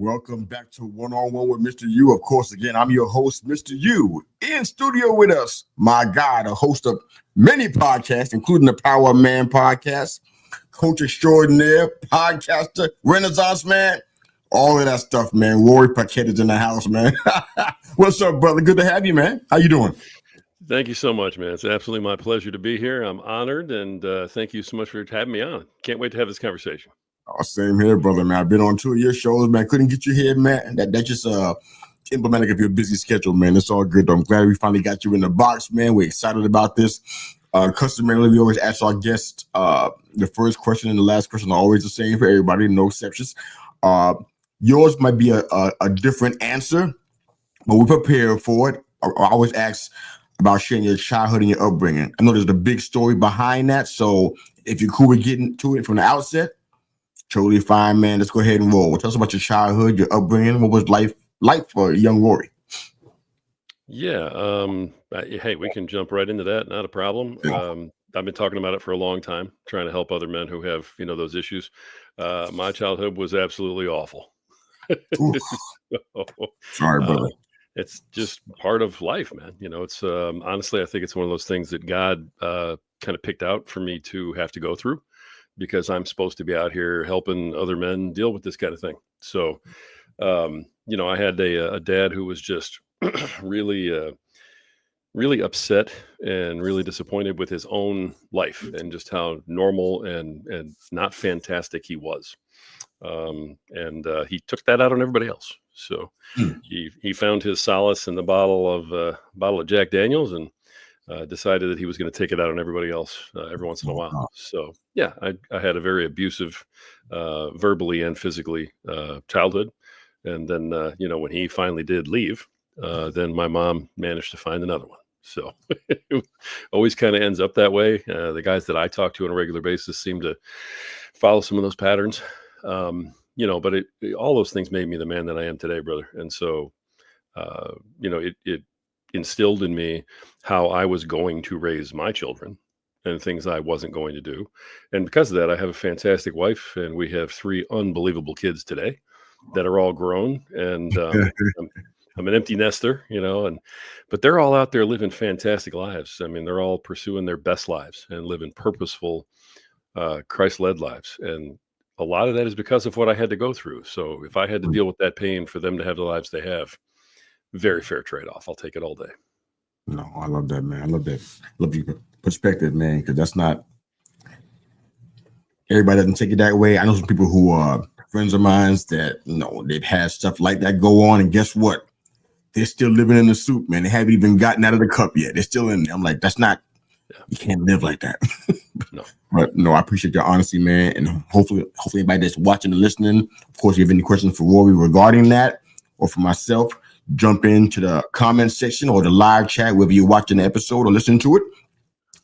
Welcome back to One on One with Mr. U. Of course, again, I'm your host, Mr. U. In studio with us, my guy, the host of many podcasts, including the Power of Man podcast, coach extraordinaire, podcaster, Renaissance man, all of that stuff, man. Rory Paquette is in the house, man. What's up, brother? Good to have you, man. How you doing? Thank you so much, man. It's absolutely my pleasure to be here. I'm honored, and thank you so much for having me on. Can't wait to have this conversation. Oh, same here, brother, man. I've been on 2 of your shows, man. Couldn't get you here, man. That just emblematic of your busy schedule, man. It's all good, though. I'm glad we finally got you in the box, man. We're excited about this. Customarily, we always ask our guests the first question and the last question are always the same for everybody, no exceptions. Yours might be a different answer, but we're prepared for it. I always ask about sharing your childhood and your upbringing. I know there's a big story behind that, so if you're cool with getting to it from the outset, totally fine, man. Let's go ahead and roll. Tell us about your childhood, your upbringing. What was life like for young Rory? Yeah. Hey, we can jump right into that. Not a problem. I've been talking about it for a long time, trying to help other men who have, those issues. My childhood was absolutely awful. So, sorry, brother. It's just part of life, man. It's honestly, I think it's one of those things that God kind of picked out for me to have to go through, because I'm supposed to be out here helping other men deal with this kind of thing. So, I had a dad who was just really, really upset and really disappointed with his own life and just how normal and not fantastic he was. He took that out on everybody else. So he found his solace in the bottle of Jack Daniels and decided that he was going to take it out on everybody else every once in a while. So yeah, I had a very abusive, verbally and physically, childhood. And then, when he finally did leave, then my mom managed to find another one. So it always kind of ends up that way. The guys that I talk to on a regular basis seem to follow some of those patterns. But all those things made me the man that I am today, brother. And so, it instilled in me how I was going to raise my children and things I wasn't going to do. And because of that, I have a fantastic wife, and we have 3 unbelievable kids today that are all grown. And I'm an empty nester, but they're all out there living fantastic lives. I mean, they're all pursuing their best lives and living purposeful, Christ-led lives. And a lot of that is because of what I had to go through. So if I had to deal with that pain for them to have the lives they have, very fair trade-off. I'll take it all day. No, I love that, man. I love that. Love your perspective, man, because that's not everybody doesn't take it that way. I know some people who are friends of mine that they've had stuff like that go on, and guess what? They're still living in the soup, man. They haven't even gotten out of the cup yet. They're still in there. I'm like, that's not. You can't live like that. No. But no, I appreciate your honesty, man. And hopefully anybody that's watching and listening, of course, if you have any questions for Rory regarding that or for myself, jump into the comment section or the live chat, whether you're watching the episode or listening to it.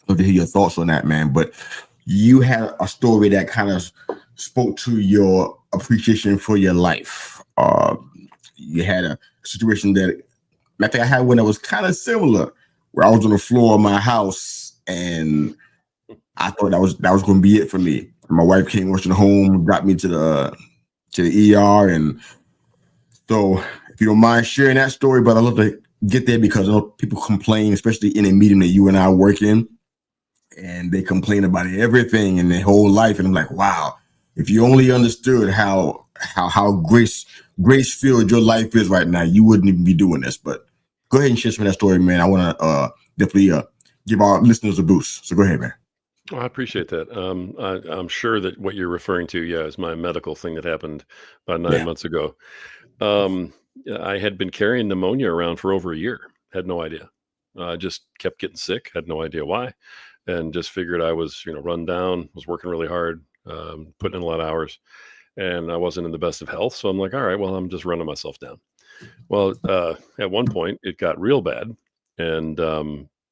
Love to hear your thoughts on that, man. But you had a story that kind of spoke to your appreciation for your life. You had a situation that I think I had one that was kind of similar, where I was on the floor of my house and I thought that was going to be it for me. My wife came rushing home, got me to the ER, and so if you don't mind sharing that story, but I'd love to get there because I know people complain, especially in a meeting that you and I work in, and they complain about everything in their whole life, and I'm like, wow, if you only understood how grace-filled your life is right now, you wouldn't even be doing this. But go ahead and share some of that story, man. I want to definitely give our listeners a boost. So go ahead, man. I appreciate that. I'm sure that what you're referring to, is my medical thing that happened about 9 months ago. I had been carrying pneumonia around for over a year. Had no idea. I just kept getting sick. Had no idea why, and just figured I was, run down. Was working really hard, putting in a lot of hours, and I wasn't in the best of health. So I'm like, all right, well, I'm just running myself down. Well, at one point, it got real bad, and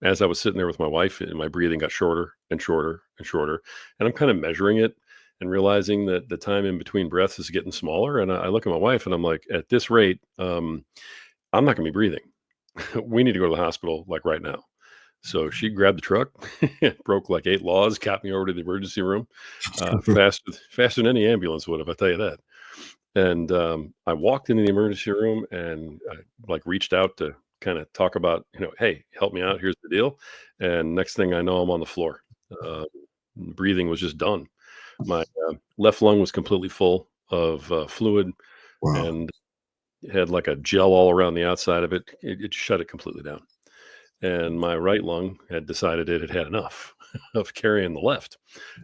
as I was sitting there with my wife, and my breathing got shorter and shorter and shorter, and I'm kind of measuring it and realizing that the time in between breaths is getting smaller. And I look at my wife and I'm like, at this rate, I'm not going to be breathing. We need to go to the hospital like right now. So she grabbed the truck, broke like 8 laws, got me over to the emergency room, faster than any ambulance would have, I tell you that. And I walked into the emergency room and I like reached out to kind of talk about, hey, help me out. Here's the deal. And next thing I know, I'm on the floor. Uh, Breathing was just done. My left lung was completely full of fluid Wow. and had like a gel all around the outside of it. It shut it completely down. And my right lung had decided it had had enough of carrying the left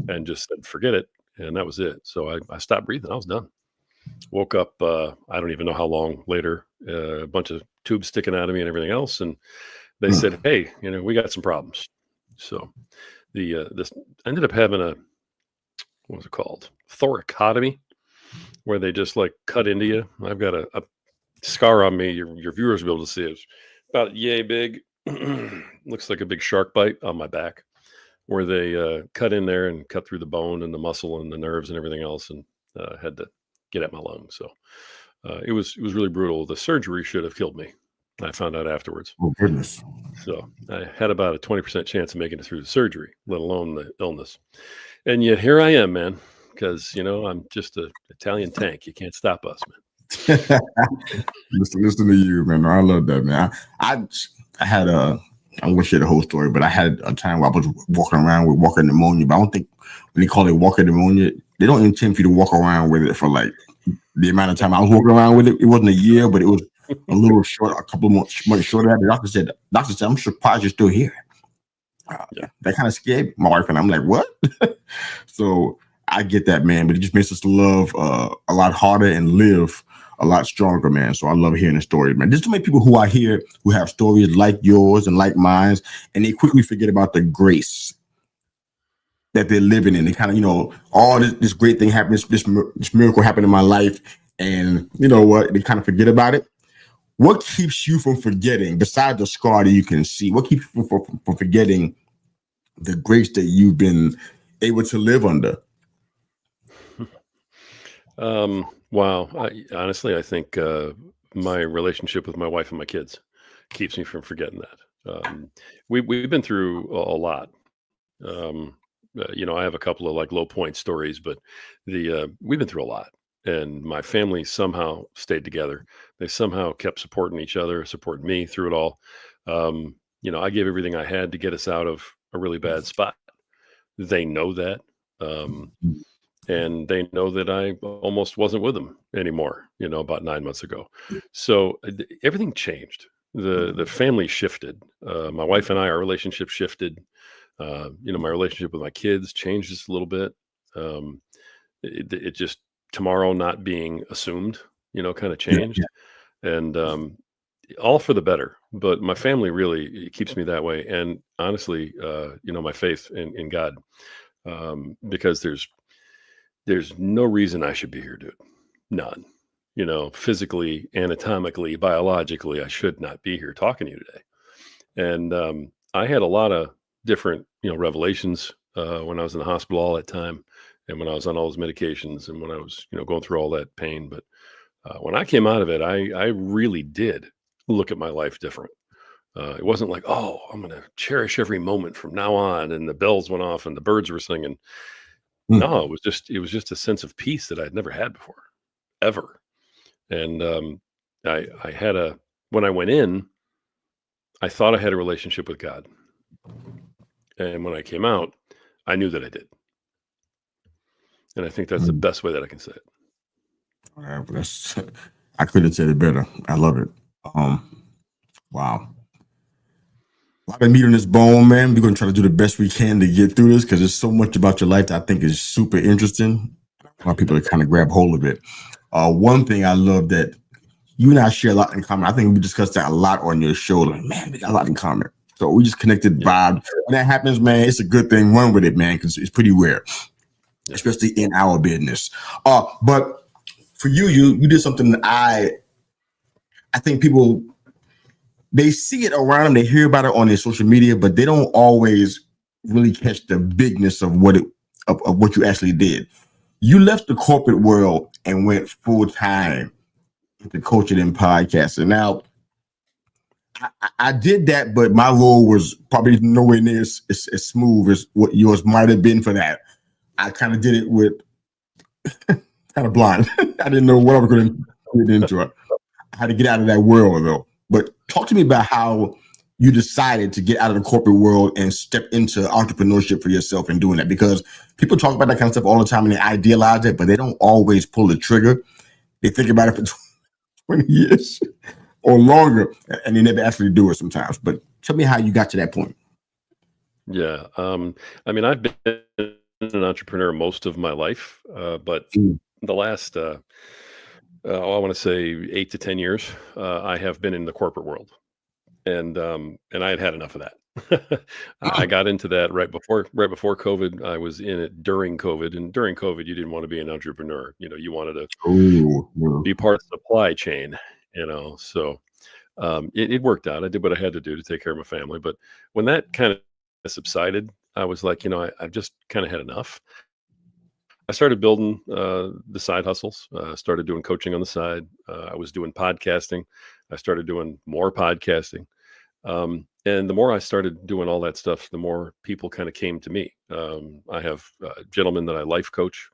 and just said, forget it. And that was it. So I stopped breathing. I was done. Woke up, I don't even know how long later, a bunch of tubes sticking out of me and everything else. And they said, Mm. hey, we got some problems. So this ended up having what was it called? Thoracotomy, where they just like cut into you. I've got a scar on me. Your viewers will be able to see it. It's about yay big. Looks like a big shark bite on my back, where they cut in there and cut through the bone and the muscle and the nerves and everything else, and had to get at my lungs. So it was really brutal. The surgery should have killed me. I found out afterwards. Oh, goodness. So I had about a 20% chance of making it through the surgery, let alone the illness. And yet here I am, man, because I'm just an Italian tank. You can't stop us, man. Listen to you, man. I love that, man. I had I won't share the whole story, but I had a time where I was walking around with walking pneumonia. But I don't think when they call it walking pneumonia, they don't intend for you to walk around with it for like the amount of time I was walking around with it. It wasn't a year, but it was a little short, a couple of months shorter. The doctor said, I'm surprised you're still here. Yeah. That kind of scared my wife, and I'm like, what? So I get that, man, but it just makes us love a lot harder and live a lot stronger, man. So I love hearing the stories, man. There's too many people who I hear who have stories like yours and like mine, and they quickly forget about the grace that they're living in. They kind of, all this great thing happened, this miracle happened in my life, and you know what? They kind of forget about it. What keeps you from forgetting, besides the scar that you can see, what keeps you from forgetting the grace that you've been able to live under? Wow. Honestly, I think my relationship with my wife and my kids keeps me from forgetting that. We've been through a lot. I have a couple of like low point stories, but we've been through a lot, and my family somehow stayed together. They somehow kept supporting each other, supporting me through it all. I gave everything I had to get us out of a really bad spot. They know that. And they know that I almost wasn't with them anymore, about 9 months ago. So everything changed. The family shifted. My wife and I, our relationship shifted. My relationship with my kids changed just a little bit. It just tomorrow not being assumed, kind of changed, and all for the better. But my family really keeps me that way, and honestly, my faith in God, because there's no reason I should be here, dude. None. Physically, anatomically, biologically, I should not be here talking to you today. And I had a lot of different, revelations when I was in the hospital all that time, and when I was on all those medications, and when I was, going through all that pain. But when I came out of it, I really did look at my life different. It wasn't like, oh, I'm going to cherish every moment from now on, and the bells went off and the birds were singing. No, it was just a sense of peace that I'd never had before, ever. And I had when I went in, I thought I had a relationship with God. And when I came out, I knew that I did. And I think that's the best way that I can say it. I couldn't have said it better. I love it. Wow. A lot of meat on this bone, man. We're going to try to do the best we can to get through this, because there's so much about your life that I think is super interesting. A lot of people to kind of grab hold of it. One thing I love that you and I share a lot in common. I think we discussed that a lot on your show. Like, man, we got a lot in common. So we just connected vibe. When that happens, man, it's a good thing. Run with it, man, because it's pretty rare, especially in our business. But for you did something that I think people, they see it around them, they hear about it on their social media, but they don't always really catch the bigness of what you actually did. You left the corporate world and went full time into coaching and podcasting. Now, I did that, but my role was probably nowhere near as smooth as what yours might have been for that. I kind of did it with kind of blind. I didn't know what I was going to get into it. I had to get out of that world though. But talk to me about how you decided to get out of the corporate world and step into entrepreneurship for yourself and doing that, because people talk about that kind of stuff all the time and they idealize it, but they don't always pull the trigger. They think about it for 20 years or longer, and they never actually do it sometimes. But tell me how you got to that point. Yeah. I mean, I've been an entrepreneur most of my life, but Mm. the last, I want to say 8 to 10 years, I have been in the corporate world, and I had had enough of that. I Ah, got into that right before COVID. I was in it during COVID, and during COVID, you didn't want to be an entrepreneur. You wanted to oh, yeah. be part of the supply chain. So it worked out. I did what I had to do to take care of my family. But when that kind of subsided, I was like, I've just kind of had enough. I started building the side hustles. Started doing coaching on the side. I was doing podcasting. I started doing more podcasting. And the more I started doing all that stuff, the more people kind of came to me. I have gentlemen that I life coach.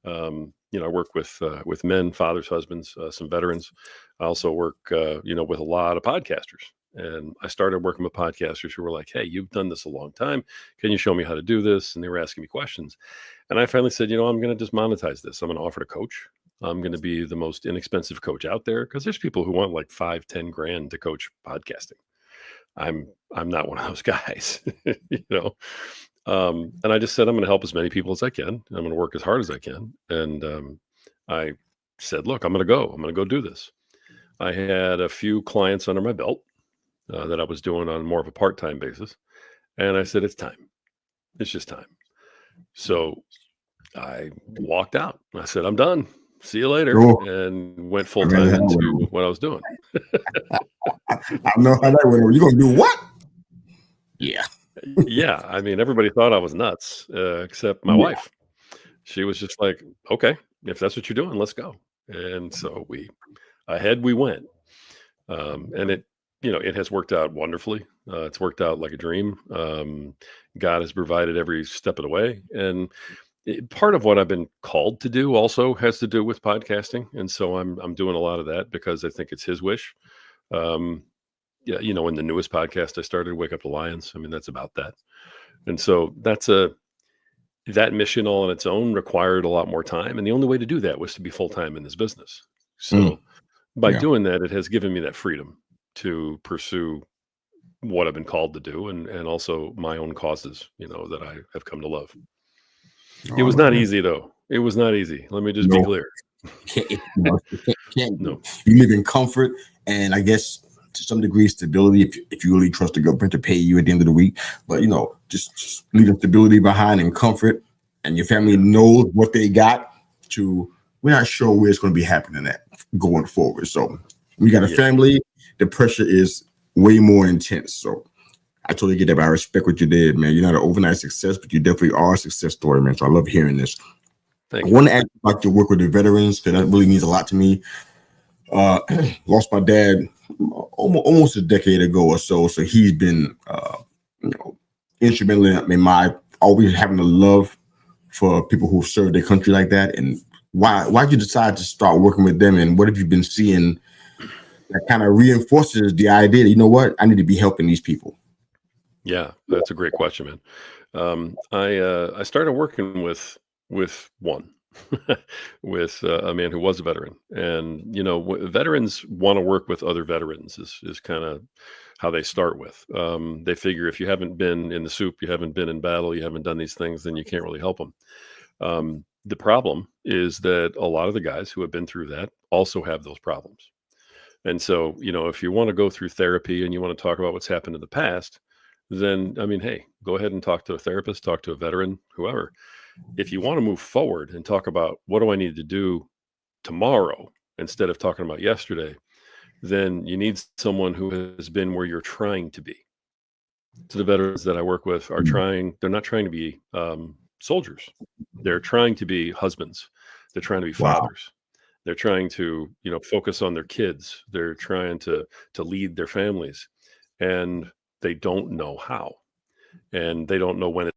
I work with men, fathers, husbands, some veterans. I also work, with a lot of podcasters. And I started working with podcasters who were like, "Hey, you've done this a long time. Can you show me how to do this?" And they were asking me questions. And I finally said, I'm going to just monetize this. I'm going to offer to coach. I'm going to be the most inexpensive coach out there, because there's people who want like 5, 10 grand to coach podcasting. I'm not one of those guys, you know. And I just said I'm going to help as many people as I can. I'm going to work as hard as I can. And I said, look, I'm going to go. I'm going to go do this. I had a few clients under my belt that I was doing on more of a part-time basis, and I said, it's time. It's just time. So I walked out. I said, I'm done. See you later, Oh, and went I full remember time how that into went. what I was doing. I know how that went. You gonna do what? Yeah. Yeah, I mean, everybody thought I was nuts, except my Yeah. wife. She was just like, "Okay, if that's what you're doing, let's go." And so we went, and it has worked out wonderfully. It's worked out like a dream. God has provided every step of the way, and part of what I've been called to do also has to do with podcasting, and so I'm doing a lot of that because I think it's His wish. Um, yeah, in the newest podcast I started, Wake Up the Lions. I mean, that's about that. And so that mission all on its own required a lot more time. And the only way to do that was to be full time in this business. Mm, So by yeah. doing that, it has given me that freedom to pursue what I've been called to do, and also my own causes, that I have come to love. It Oh, was not yeah. easy though. It was not easy. Let me just be No, clear. can't be. No. You live in comfort, and I guess to some degree stability. If you really trust the government to pay you at the end of the week, but just leaving stability behind and comfort, and your family Yeah. knows what they got. We're not sure where it's going to be happening at going forward. So when you got a Yeah. family, the pressure is way more intense. So I totally get that. But I respect what you did, man. You're not an overnight success, but you definitely are a success story, man. So I love hearing this. I Thank you. want to ask you about your work with the veterans, because that really means a lot to me. Uh, Lost my dad almost a decade ago or so. So he's been, you know, instrumental in my always having a love for people who serve their country like that. And why'd you decide to start working with them? And what have you been seeing that kind of reinforces the idea that, I need to be helping these people? Yeah, that's a great question, man. I started working with one, with a man who was a veteran, and veterans want to work with other veterans is kind of how they start with. They figure if you haven't been in the soup, you haven't been in battle, you haven't done these things, then you can't really help them. The problem is that a lot of the guys who have been through that also have those problems. And so, if you want to go through therapy and you want to talk about what's happened in the past, then I mean, hey, go ahead and talk to a therapist, talk to a veteran, whoever. If you want to move forward and talk about what do I need to do tomorrow instead of talking about yesterday, then you need someone who has been where you're trying to be. So the veterans that I work with are Mm. they're not trying to be soldiers. They're trying to be husbands. They're trying to be Wow. fathers. They're trying to, focus on their kids. They're trying to lead their families, and they don't know how, and they don't know when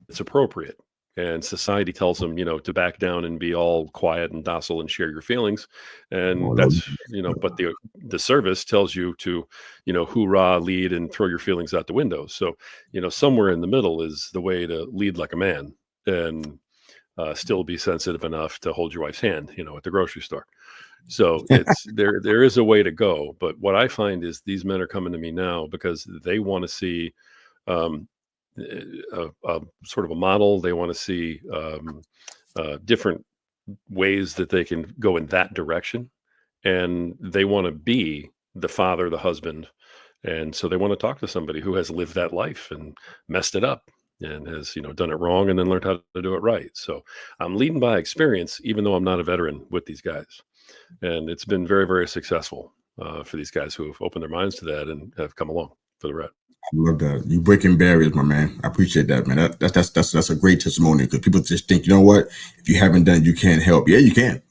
it's appropriate. and society tells them, to back down and be all quiet and docile and share your feelings. And Oh, that's, but the service tells you to, hoorah, lead and throw your feelings out the window. So, somewhere in the middle is the way to lead like a man and still be sensitive enough to hold your wife's hand, at the grocery store. So it's there is a way to go. But what I find is these men are coming to me now because they want to see um, a sort of a model. They want to see different ways that they can go in that direction, and they want to be the father, the husband, and so they want to talk to somebody who has lived that life and messed it up and has done it wrong and then learned how to do it right. So I'm leading by experience, even though I'm not a veteran with these guys, and it's been very, very successful for these guys who have opened their minds to that and have come along for the ride. I love that. You breaking barriers, my man. I appreciate that, man. That's a great testimony, because people just think, you know what, if you haven't done it, you can't help. Yeah, you can.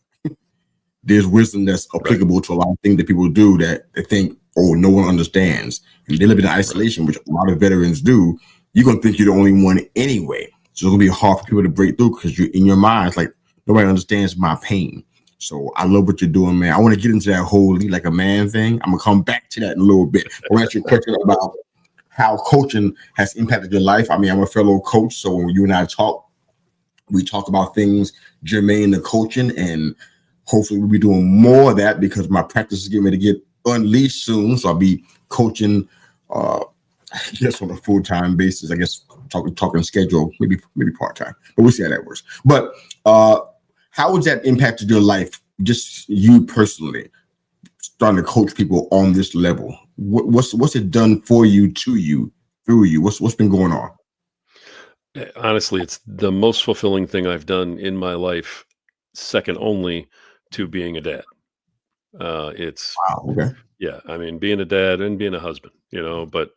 There's wisdom that's applicable to a lot of things that people do that they think, oh, no one understands. And they live in isolation, which a lot of veterans do. You're going to think you're the only one anyway. So it's going to be hard for people to break through, because you're in your mind, it's like, nobody understands my pain. So I love what you're doing, man. I want to get into that whole lead like a man thing. I'm going to come back to that in a little bit. I want to ask you a question about how coaching has impacted your life. I mean, I'm a fellow coach, so when you and I talk, we talk about things germane to coaching, and hopefully we'll be doing more of that, because my practice is getting ready to get unleashed soon. So I'll be coaching, I guess on a full-time basis. I guess talking schedule, maybe part-time, but we'll see how that works. But how has that impacted your life, just you personally, starting to coach people on this level? What's it done for you, to you, through you? What's been going on? Honestly, it's the most fulfilling thing I've done in my life, second only to being a dad. It's Wow. Okay. Yeah, I mean, being a dad and being a husband, but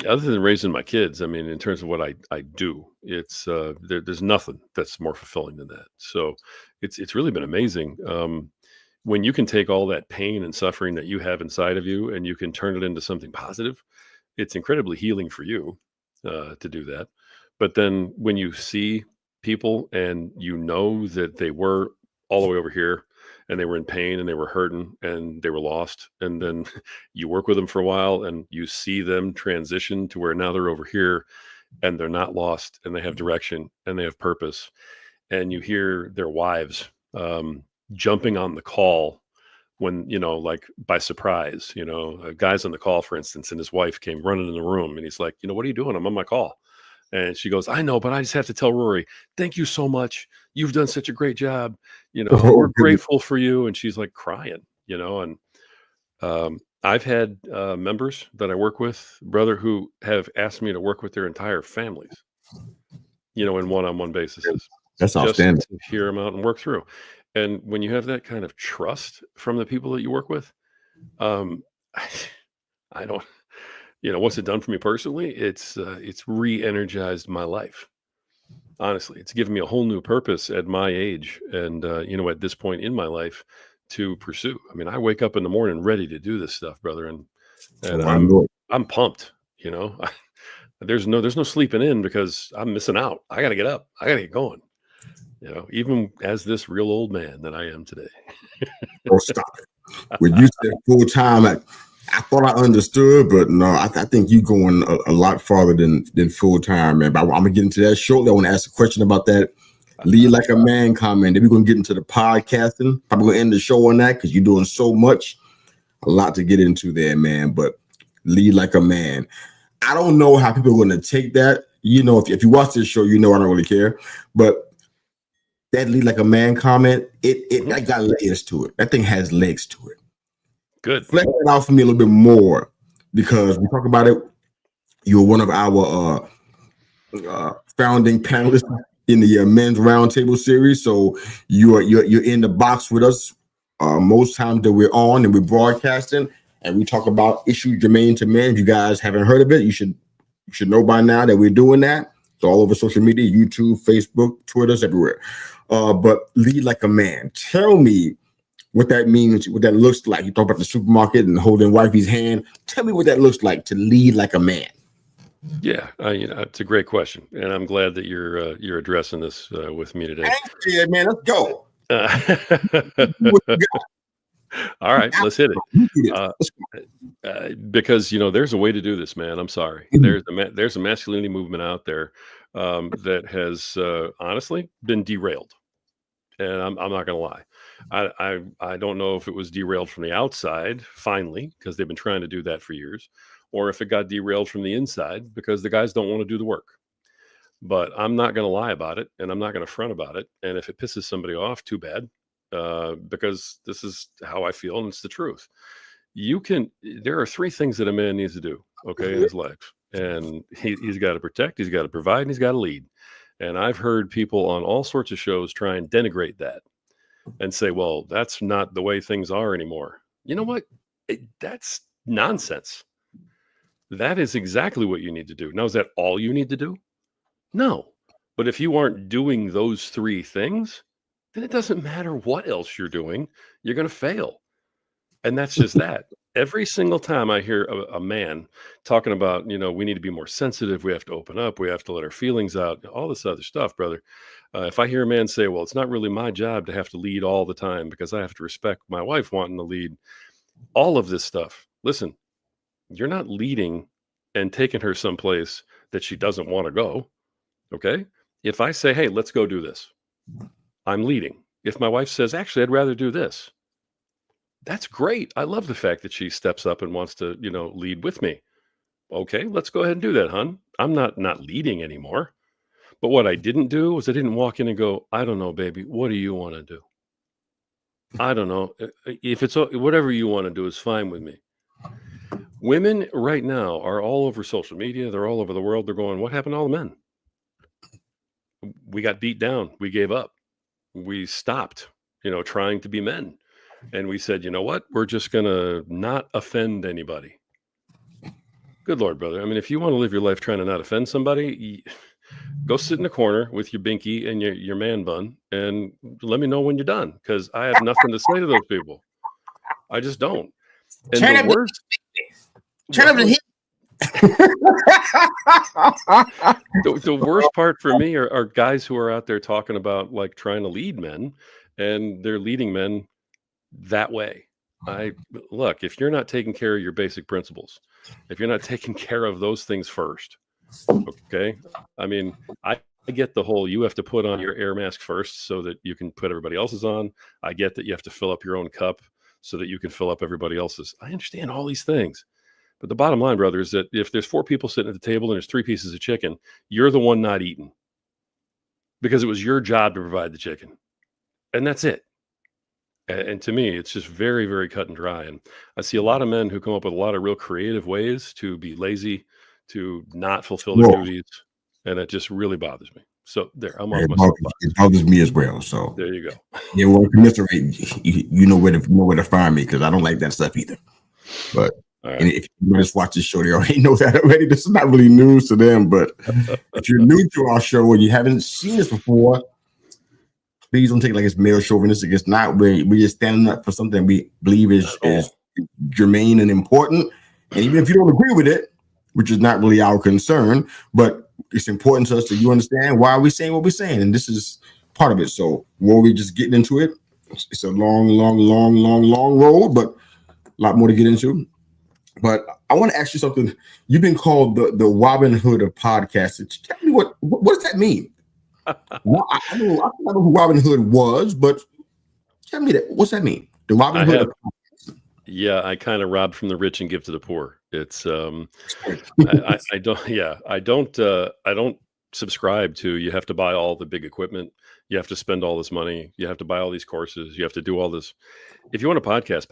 other than raising my kids, I mean, in terms of what I do, it's there's nothing that's more fulfilling than that. So it's really been amazing. When you can take all that pain and suffering that you have inside of you and you can turn it into something positive, it's incredibly healing for you to do that. But then when you see people and that they were all the way over here and they were in pain and they were hurting and they were lost, and then you work with them for a while and you see them transition to where now they're over here and they're not lost and they have direction and they have purpose, and you hear their wives jumping on the call when, like by surprise, a guy's on the call, for instance, and his wife came running in the room and he's like, what are you doing? I'm on my call. And she goes, I know, but I just have to tell Rory, thank you so much. You've done such a great job. We're grateful for you. And she's like crying, and I've had members that I work with, brother, who have asked me to work with their entire families, in one-on-one basis. That's outstanding. Just to hear them out and work through. And when you have that kind of trust from the people that you work with, I don't, what's it done for me personally? It's re-energized my life. Honestly, it's given me a whole new purpose at my age and, at this point in my life to pursue. I mean, I wake up in the morning ready to do this stuff, brother. And I'm pumped, there's no sleeping in because I'm missing out. I got to get up. I got to get going. Even as this real old man that I am today. Oh, stop it. When you said full time, I thought I understood, but no, I think you're going a lot farther than full time, man. But I'm gonna get into that shortly. I want to ask a question about that lead like a man comment. Then we're gonna get into the podcasting. Probably gonna end the show on that because you're doing so much, a lot to get into there, man. But lead like a man. I don't know how people are gonna take that. If you watch this show, I don't really care, but that lead like a man comment, that got layers to it. That thing has legs to it. Good. Flesh it out for me a little bit more, because we talk about it. You're one of our founding panelists in the men's roundtable series, so you're in the box with us most times that we're on and we're broadcasting, and we talk about issues germane to men. If you guys haven't heard of it, you should know by now that we're doing that. It's all over social media: YouTube, Facebook, Twitter's everywhere. But lead like a man. Tell me what that means, what that looks like. You talk about the supermarket and holding wifey's hand. Tell me what that looks like to lead like a man. Yeah, it's a great question, and I'm glad that you're addressing this with me today. Thank you, man. Let's go. Uh, What you got? all right, let's hit it. You do this. Uh, Let's go. because there's a way to do this, man. I'm sorry. Mhm. There's a masculinity movement out there that has honestly been derailed, and I'm not going to lie. I don't know if it was derailed from the outside finally because they've been trying to do that for years, or if it got derailed from the inside because the guys don't want to do the work. But I'm not going to lie about it, and I'm not going to front about it. And if it pisses somebody off, too bad, because this is how I feel, and it's the truth. There are three things that a man needs to do, okay, in his life. And he's got to protect, he's got to provide, and he's got to lead. And I've heard people on all sorts of shows try and denigrate that and say, well, that's not the way things are anymore. You know what? That's nonsense. That is exactly what you need to do. Now, is that all you need to do? No. But if you aren't doing those three things, then it doesn't matter what else you're doing, you're going to fail. And that's just that. Every single time I hear a man talking about, we need to be more sensitive, we have to open up, we have to let our feelings out, all this other stuff, brother. If I hear a man say, well, it's not really my job to have to lead all the time because I have to respect my wife wanting to lead, all of this stuff. Listen, you're not leading and taking her someplace that she doesn't want to go. Okay. If I say, hey, let's go do this, I'm leading. If my wife says, actually, I'd rather do this, that's great. I love the fact that she steps up and wants to, lead with me. Okay, let's go ahead and do that, hun. I'm not leading anymore. But what I didn't do was I didn't walk in and go, I don't know, baby. What do you want to do? I don't know. If it's whatever you want to do is fine with me. Women right now are all over social media. They're all over the world. They're going, what happened to all the men? We got beat down. We gave up. We stopped, trying to be men. And we said, you know what? We're just going to not offend anybody. Good Lord, brother. I mean, if you want to live your life trying to not offend somebody, go sit in the corner with your binky and your man bun and let me know when you're done because I have nothing to say to those people. I just don't. And Turn the up worst, turn up the heat. the worst part for me are guys who are out there talking about like trying to lead men and they're leading men that way. Look, if you're not taking care of your basic principles, if you're not taking care of those things first, okay. I mean, I get the whole you have to put on your air mask first so that you can put everybody else's on. I get that you have to fill up your own cup so that you can fill up everybody else's. I understand all these things. But the bottom line, brother, is that if there's four people sitting at the table and there's three pieces of chicken, you're the one not eating because it was your job to provide the chicken. And that's it. And to me, it's just very, very cut and dry. And I see a lot of men who come up with a lot of real creative ways to be lazy, to not fulfill their duties. And it just really bothers me. So there, I'm off my soapbox. It bothers me as well. So There you go. yeah, well, commiserate. You know where to find me because I don't like that stuff either. But All right. and if you just watch this show, they already know that already. This is not really news to them. But if you're new to our show or you haven't seen this before, please don't take it like it's male chauvinistic. It's not. We're just standing up for something we believe is germane and important. And even if you don't agree with it, which is not really our concern, but it's important to us that you understand why we're saying what we're saying. And this is part of it. So while we're just getting into it, it's a long road, but a lot more to get into. But I want to ask you something. You've been called the Robin Hood of podcasting. Tell me what does that mean? Well, I know who Robin Hood was, but tell me that. What's that mean? The Robin Hood. Yeah, I kind of rob from the rich and give to the poor. It's I don't subscribe to you have to buy all the big equipment, you have to spend all this money, you have to buy all these courses, you have to do all this. If you want to podcast,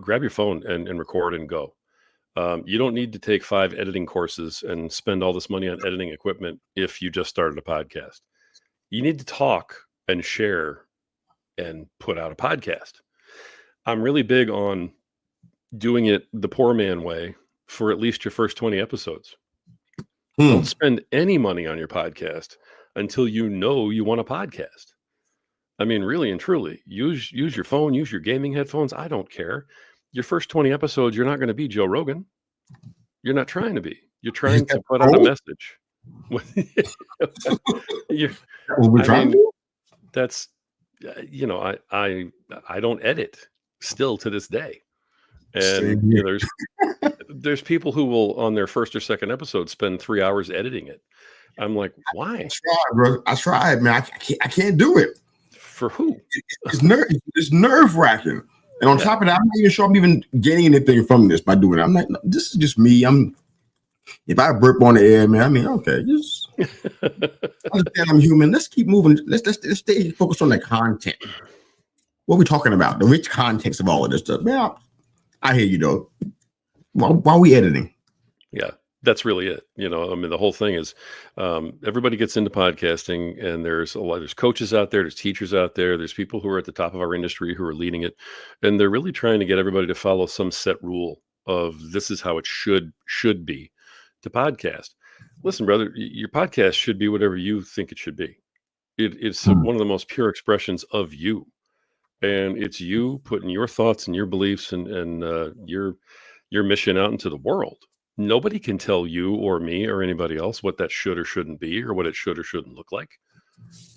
grab your phone and record and go. You don't need to take 5 editing courses and spend all this money on editing equipment if you just started a podcast. You need to talk and share and put out a podcast. I'm really big on doing it the poor man way for at least your first 20 episodes. Don't spend any money on your podcast until you know you want a podcast. I mean, really and truly, use your phone, use your gaming headphones. I don't care. Your first 20 episodes, you're not going to be Joe Rogan. You're not trying to be. You're trying to That's put out a cold. message. You- What we're I trying to mean, do. that's I don't edit still to this day, and Same here. there's people who will on their first or second episode spend 3 hours editing it. I'm like, I why? tried, bro. I tried, man. I can't do it. For who? It's nerve wracking. And on Yeah. top of that, I'm not even sure I'm even getting anything from this by doing it. I'm like, no, this is just me. If I burp on the air, man, I mean, okay, just understand I'm human. Let's keep moving. Let's stay focused on the content. What are we talking about? The rich context of all of this stuff. Man, I hear you though. Why are we editing? Yeah, that's really it. I mean, the whole thing is everybody gets into podcasting, and there's coaches out there, there's teachers out there, there's people who are at the top of our industry who are leading it, and they're really trying to get everybody to follow some set rule of this is how it should be to podcast. Listen, brother, your podcast should be whatever you think it should be. It's one of the most pure expressions of you, and it's you putting your thoughts and your beliefs and your mission out into the world. Nobody can tell you or me or anybody else what that should or shouldn't be or what it should or shouldn't look like.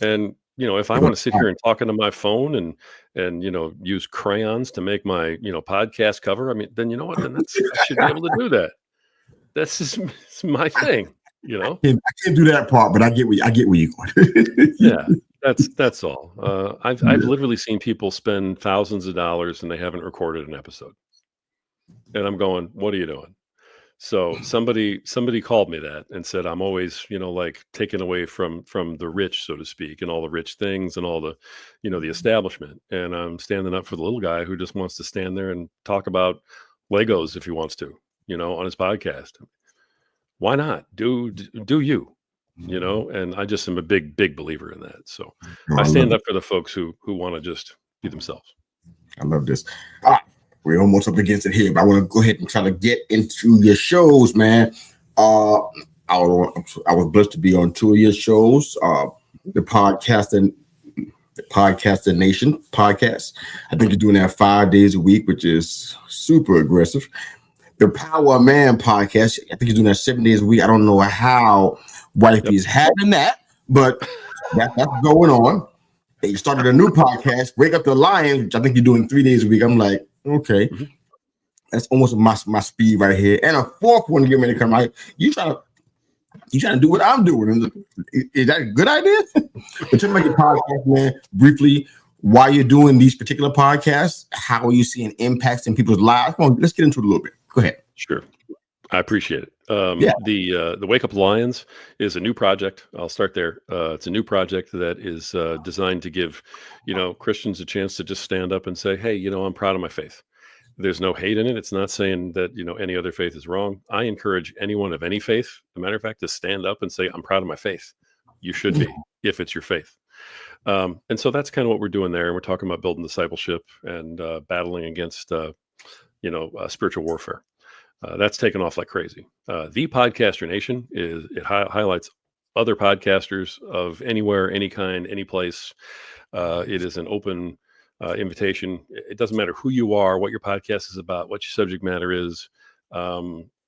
And if I want to sit here and talk into my phone and use crayons to make my podcast cover, I mean, then you know what? Then I should be able to do that. That's just it's my thing. I can't do that part, but I get where you're going. Yeah, that's all. I've literally seen people spend thousands of dollars and they haven't recorded an episode, and I'm going, "What are you doing?" So somebody called me that and said, I'm always, like taken away from the rich, so to speak, and all the rich things and all the, the establishment. And I'm standing up for the little guy who just wants to stand there and talk about Legos if he wants to, on his podcast. Why not? Do you, and I just am a big believer in that. So I stand up for the folks who want to just be themselves. I love this. All right. We're almost up against it here, but I want to go ahead and try to get into your shows, man. I was blessed to be on 2 of your shows, the Podcasting Nation podcast. I think you're doing that 5 days a week, which is super aggressive. The Power of Man podcast, I think you're doing that 7 days a week. I don't know how wifey is having that, but that's going on. And you started a new podcast, Wake Up the Lion, which I think you're doing 3 days a week. I'm like, okay, that's almost my speed right here. And a fourth one getting ready to come out. You trying to do what I'm doing? Is that a good idea? But to make a podcast, man, briefly, why you're doing these particular podcasts, how are you seeing impacts in people's lives? Come on, let's get into it a little bit. Go ahead. Sure. I appreciate it. The Wake Up Lions is a new project. I'll start there. It's a new project that is designed to give, Christians a chance to just stand up and say, hey, I'm proud of my faith. There's no hate in it. It's not saying that, any other faith is wrong. I encourage anyone of any faith, as a matter of fact, to stand up and say, I'm proud of my faith. You should be, if it's your faith. And so that's kind of what we're doing there. And we're talking about building discipleship and battling against, spiritual warfare. That's taken off like crazy. The Podcaster Nation highlights other podcasters of anywhere, any kind, any place. It is an open invitation. It doesn't matter who you are, what your podcast is about, what your subject matter is.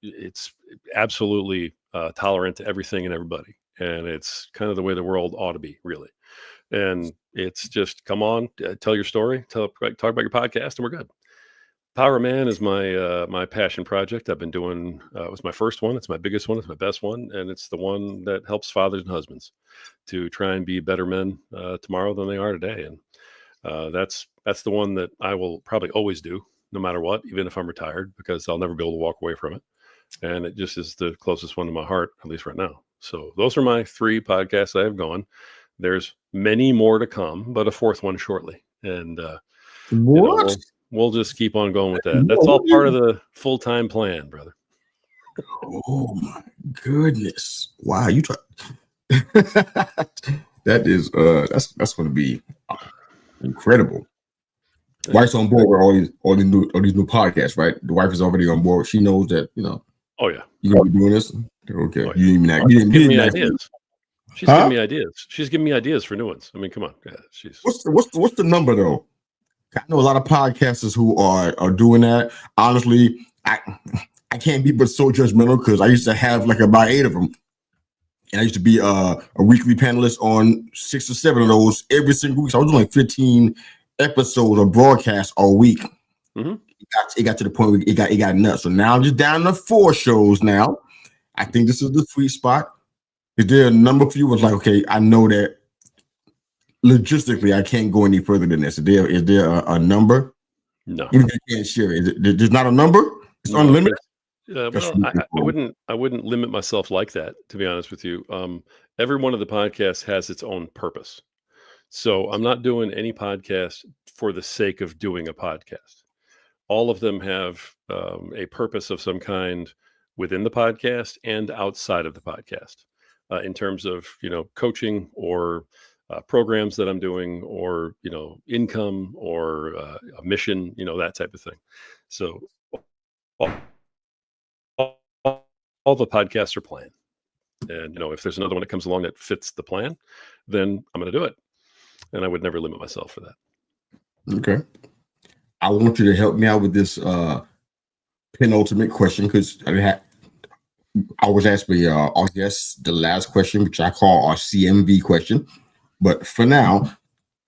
It's absolutely tolerant to everything and everybody. And it's kind of the way the world ought to be, really. And it's just, come on, tell your story, talk about your podcast, and we're good. Power Man is my passion project. I've been doing, it was my first one. It's my biggest one. It's my best one. And it's the one that helps fathers and husbands to try and be better men tomorrow than they are today. And that's the one that I will probably always do, no matter what, even if I'm retired, because I'll never be able to walk away from it. And it just is the closest one to my heart, at least right now. So those are my 3 podcasts I have going. There's many more to come, but a 4th one shortly. And What? We'll just keep on going with that. That's all part of the full-time plan, brother. Oh my goodness! Wow, you try. That is that's going to be incredible. Wife's on board with all these new podcasts, right? The wife is already on board. She knows that Oh yeah, you're going to be doing this. Okay, oh, yeah. you didn't give me ideas. She's giving me ideas. She's giving me ideas for new ones. I mean, come on. Yeah, what's the number though? I know a lot of podcasters who are doing that. Honestly, I can't be but so judgmental because I used to have like about 8 of them. And I used to be a weekly panelist on 6 or 7 of those every single week. So I was doing like 15 episodes of broadcast all week. Mm-hmm. It got to the point where it got nuts. So now I'm just down to 4 shows now. I think this is the sweet spot. Is there a number for you? Was like, okay, I know that logistically I can't go any further than this. Is there a number? No. Even if you can't share it, there's not a number. It's unlimited. Well, I wouldn't limit myself like that, to be honest with you. Every one of the podcasts has its own purpose. So I'm not doing any podcast for the sake of doing a podcast. All of them have a purpose of some kind within the podcast and outside of the podcast, in terms of, coaching or programs that I'm doing, or, income, or a mission, that type of thing. So all, all the podcasts are planned. And, if there's another one that comes along that fits the plan, then I'm going to do it. And I would never limit myself for that. Okay. I want you to help me out with this penultimate question, because I was asked by our guest the last question, which I call our CMV question. But for now,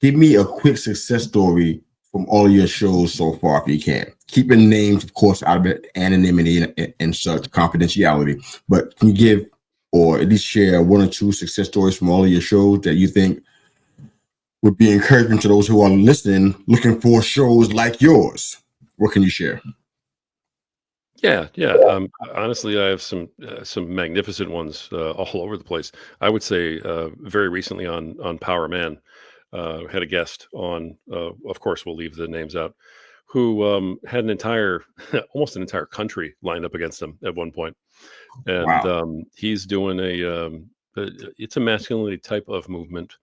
give me a quick success story from all of your shows so far, if you can. Keeping names, of course, out of it, anonymity and such, confidentiality. But can you give, or at least share, 1 or 2 success stories from all of your shows that you think would be encouraging to those who are listening, looking for shows like yours? What can you share? Yeah. Honestly, I have some magnificent ones all over the place. I would say very recently on Power Man, had a guest on. Of course, we'll leave the names out. Who had almost an entire country lined up against him at one point, and Wow. he's doing it's a masculinity type of movement.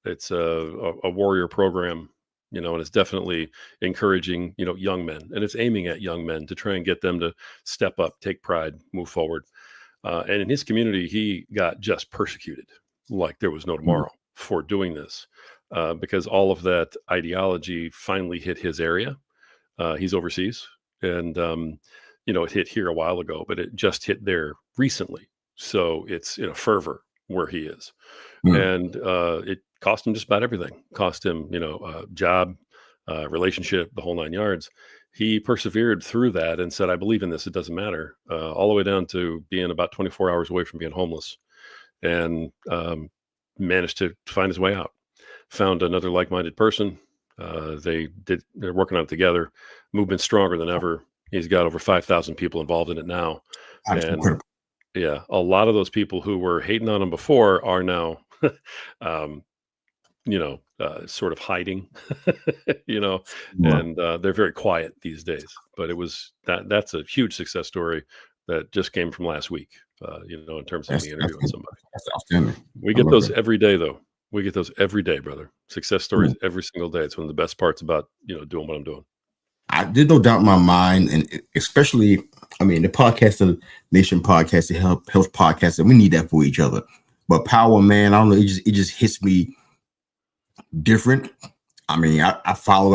It's a warrior program, and it's definitely encouraging, young men, and it's aiming at young men to try and get them to step up, take pride, move forward. And in his community, he got just persecuted like there was no tomorrow for doing this, because all of that ideology finally hit his area. He's overseas, and it hit here a while ago, but it just hit there recently. So it's in a fervor where he is. Mm. And it cost him just about everything. Cost him, job, relationship, the whole 9 yards. He persevered through that and said, "I believe in this. It doesn't matter." All the way down to being about 24 hours away from being homeless, and managed to find his way out. Found another like-minded person. They're working on it together. Movement's stronger than ever. He's got over 5,000 people involved in it now. That's And incredible. yeah, a lot of those people who were hating on him before are now, um, sort of hiding, you know, Wow. and they're very quiet these days. But that's a huge success story that just came from last week, in terms of me interviewing somebody. That's outstanding. We I get love those that. every day, though. We get those every day, brother. Success stories Mm. every single day. It's one of the best parts about, doing what I'm doing. There's no doubt in my mind, and especially, the podcast Nation podcast, it helps podcasts, and we need that for each other. But Power Man, I don't know, it just hits me different. I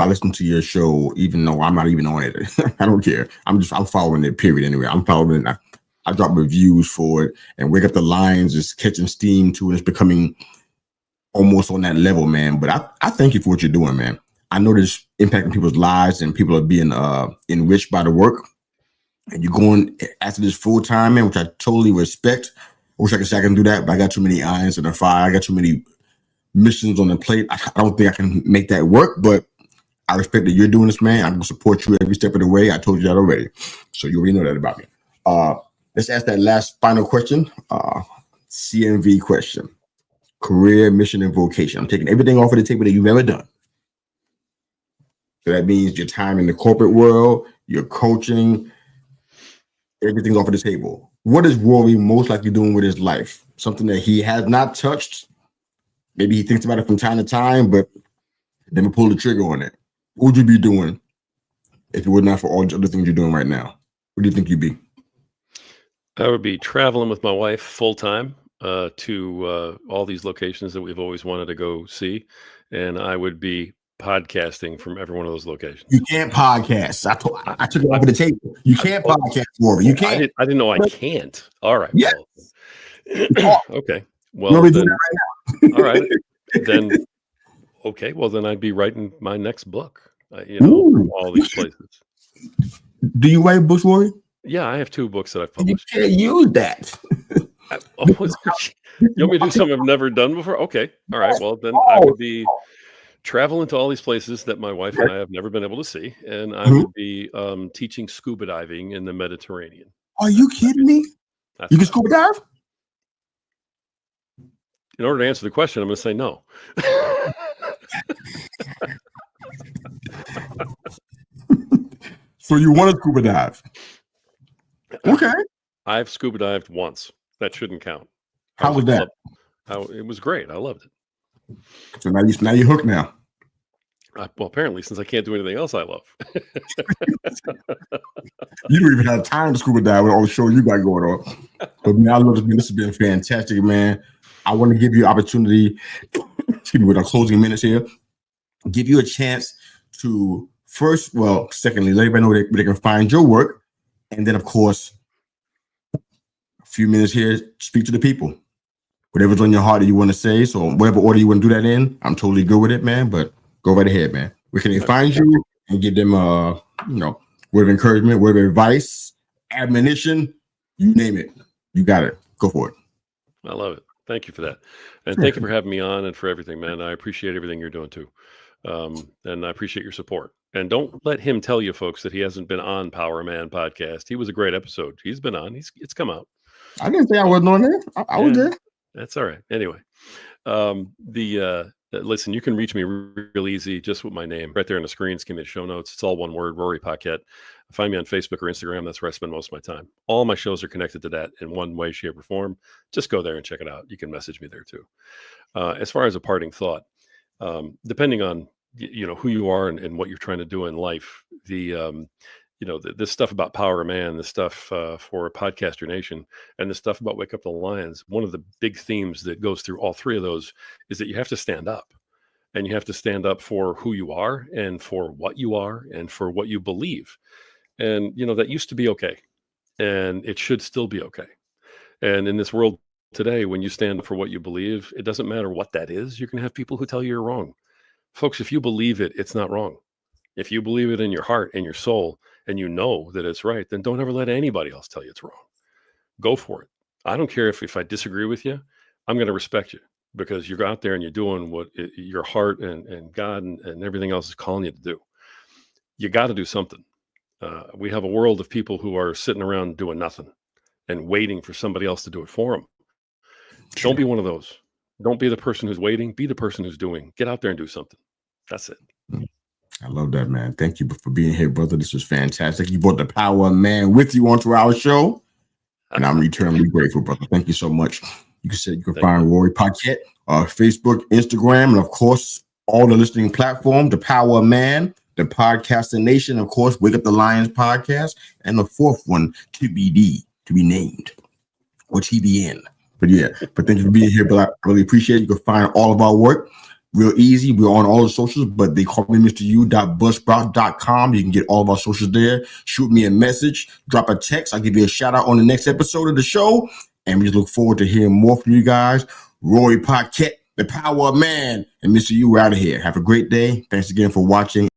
listen to your show, even though I'm not even on it. I don't care. I'm following it, period. Anyway, I'm following it. I drop reviews for it, and Wake Up the Lions is catching steam too, and it's becoming almost on that level, man. But I thank you for what you're doing, man. I know this impacting people's lives, and people are being enriched by the work. And you're going after this full time, man, which I totally respect. I wish I could say I can do that, but I got too many irons in the fire. I got too many missions on the plate. I don't think I can make that work, but I respect that you're doing this, man. I'm gonna support you every step of the way. I told you that already, so you already know that about me. Let's ask that last final question. CMV question: career, mission, and vocation. I'm taking everything off of the table that you've ever done. So that means your time in the corporate world, your coaching, everything's off of the table. What is Rory most likely doing with his life? Something that he has not touched. Maybe he thinks about it from time to time, but never pulled the trigger on it. What would you be doing if it were not for all the other things you're doing right now? What do you think you'd be? I would be traveling with my wife full time to all these locations that we've always wanted to go see. And I would be podcasting from every one of those locations. You can't podcast. I took it off the table. You can't podcast, Rory. You can't. I didn't know I can't. All right. Yeah. Well, okay. Well, then, all right. Then, okay. Well, then I'd be writing my next book, all these places. Do you write books, Rory? Yeah, I have 2 books that I've published. You can't use that. You want me to do something I've never done before? Okay. All right. Well, then I would be traveling to all these places that my wife and I have never been able to see. And I would be teaching scuba diving in the Mediterranean. Are you kidding me? You can scuba dive? In order to answer the question, I'm going to say no. So you want to scuba dive? Okay. I've scuba dived once. That shouldn't count. How was that? It was great. I loved it. So now you're hooked now. Well, apparently, since I can't do anything else I love. You don't even have time to scuba dive with all the show you got going on. But man, I love this, man. This has been fantastic, man. I want to give you an opportunity, excuse me, with our closing minutes here, give you a chance to secondly, let everybody know where they can find your work. And then, of course, a few minutes here, speak to the people. Whatever's on your heart that you want to say. So whatever order you want to do that in, I'm totally good with it, man. But go right ahead, man. Where can they find you and give them word of encouragement, word of advice, admonition, you name it. You got it. Go for it. I love it. Thank you for that. And thank you for having me on and for everything, man. I appreciate everything you're doing too. And I appreciate your support. And don't let him tell you, folks, that he hasn't been on Power Man podcast. He was a great episode. He's been on. It's come out. I didn't say I wasn't on there. I was there. That's all right. Anyway, listen, you can reach me real easy just with my name right there on the screen. Give me the show notes. It's all one word, Rory Paquette. Find me on Facebook or Instagram. That's where I spend most of my time. All my shows are connected to that in one way, shape, or form. Just go there and check it out. You can message me there too. As far as a parting thought, depending on who you are and what you're trying to do in life, this stuff about Power Man, the stuff for Podcaster Nation, and the stuff about Wake Up the Lions, one of the big themes that goes through all 3 of those is that you have to stand up. And you have to stand up for who you are and for what you are and for what you believe. And, that used to be okay. And it should still be okay. And in this world today, when you stand up for what you believe, it doesn't matter what that is. You're going to have people who tell you you're wrong. Folks, if you believe it, it's not wrong. If you believe it in your heart and your soul, and you know that it's right, then don't ever let anybody else tell you it's wrong. Go for it. I don't care if I disagree with you. I'm going to respect you because you're out there and you're doing what your heart and God and everything else is calling you to do. You got to do something. We have a world of people who are sitting around doing nothing and waiting for somebody else to do it for them. Sure. Don't be one of those. Don't be the person who's waiting. Be the person who's doing. Get out there and do something. That's it. I love that, man. Thank you for being here, brother. This was fantastic. You brought the Power Man with you onto our show, and I'm eternally grateful, brother. Thank you so much. You can find Rory Paquette, Facebook, Instagram, and of course, all the listening platforms, the Power Man, the Podcaster Nation, of course, Wake Up the Lions podcast, and the 4th one, TBD, to be named, or TBN. But thank you for being here, but I really appreciate it. You can find all of our work real easy. We're on all the socials, but they call me MrU.Buzzsprout.com. You can get all of our socials there. Shoot me a message, drop a text. I'll give you a shout out on the next episode of the show. And we just look forward to hearing more from you guys. Rory Paquette, the Power Man, and Mr. U out of here. Have a great day. Thanks again for watching.